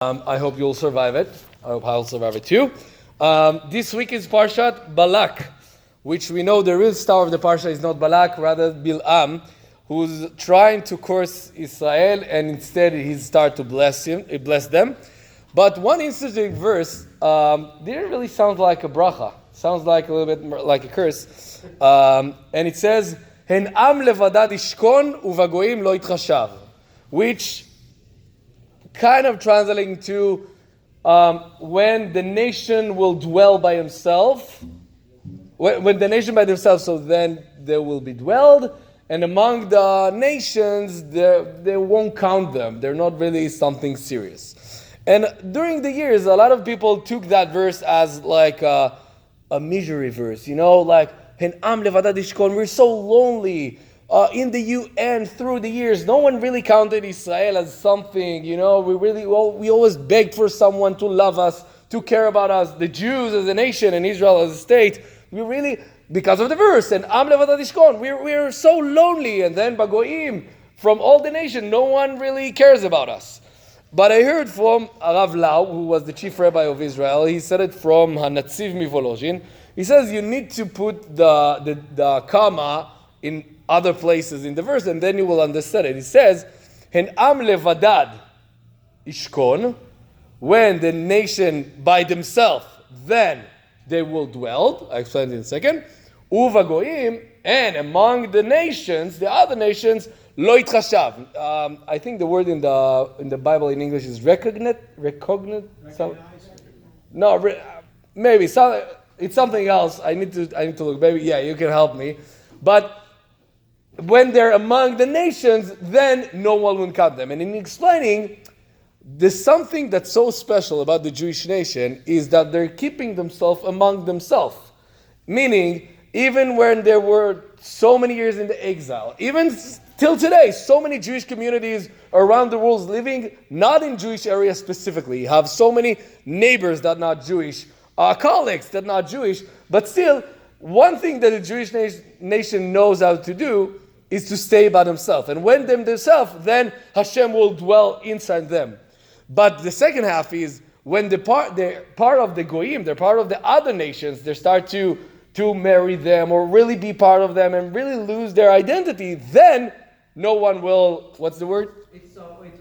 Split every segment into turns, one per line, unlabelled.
I hope you'll survive it. I hope I'll survive it too. This week is Parshat Balak, which we know the real star of the Parsha is not Balak, rather Bilaam, who's trying to curse Israel, and instead he started to bless them. But one interesting verse didn't really sound like a bracha. Sounds like a little bit more like a curse. And it says, "Hen am levadad ishkon uvagoim lo yitchashav," which kind of translating to when the nation will dwell by himself. When the nation by themselves, so then they will be dwelled, and among the nations, they won't count them. They're not really something serious. And during the years, a lot of people took that verse as like a misery verse, like, "Hen am levadad ishkon," we're so lonely. In the UN, through the years, no one really counted Israel as something, we always begged for someone to love us, to care about us, the Jews as a nation and Israel as a state. We really, because of the verse, and Am levadad ishkon, we're so lonely, and then Bagoim, from all the nation, no one really cares about us. But I heard from Rav Lau, who was the chief rabbi of Israel, he said it from Hanatziv Mivolozhin. He says you need to put the comma in other places in the verse, and then you will understand it. It says, "Hen am levadad ishkon," when the nation by themselves, then they will dwell. I explained it in a second. Uva goyim, and among the nations, the other nations, lo yitchashav. I think the word in the Bible in English is recognite. Maybe it's something else. I need to look. Maybe you can help me, but when they're among the nations, then no one will count them. And in explaining, there's something that's so special about the Jewish nation is that they're keeping themselves among themselves. Meaning, even when there were so many years in the exile, even till today, so many Jewish communities around the world living not in Jewish areas specifically. You have so many neighbors that are not Jewish, colleagues that are not Jewish, but still, one thing that the Jewish nation knows how to do is to stay by themselves. And when themselves, then Hashem will dwell inside them. But the second half is when they're part of the Goyim, they're part of the other nations, they start to marry them or really be part of them and really lose their identity, then no one will, what's the word?
It's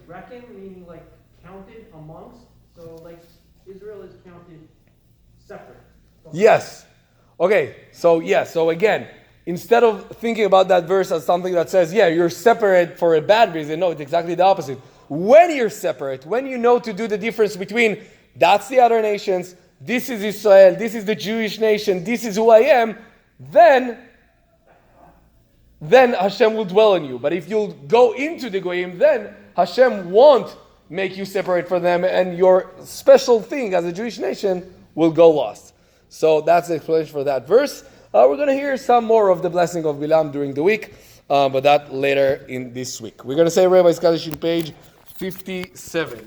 reckoned, meaning like counted amongst. So like Israel is counted separate.
Yes. Okay, so again, instead of thinking about that verse as something that says, you're separate for a bad reason, no, it's exactly the opposite. When you're separate, when you know to do the difference between that's the other nations, this is Israel, this is the Jewish nation, this is who I am, then Hashem will dwell in you. But if you'll go into the Goyim, then Hashem won't make you separate from them, and your special thing as a Jewish nation will go lost. So that's the explanation for that verse. We're going to hear some more of the blessing of Bilaam during the week, but that later in this week. We're going to say Rabbi's Kaddish in page 57.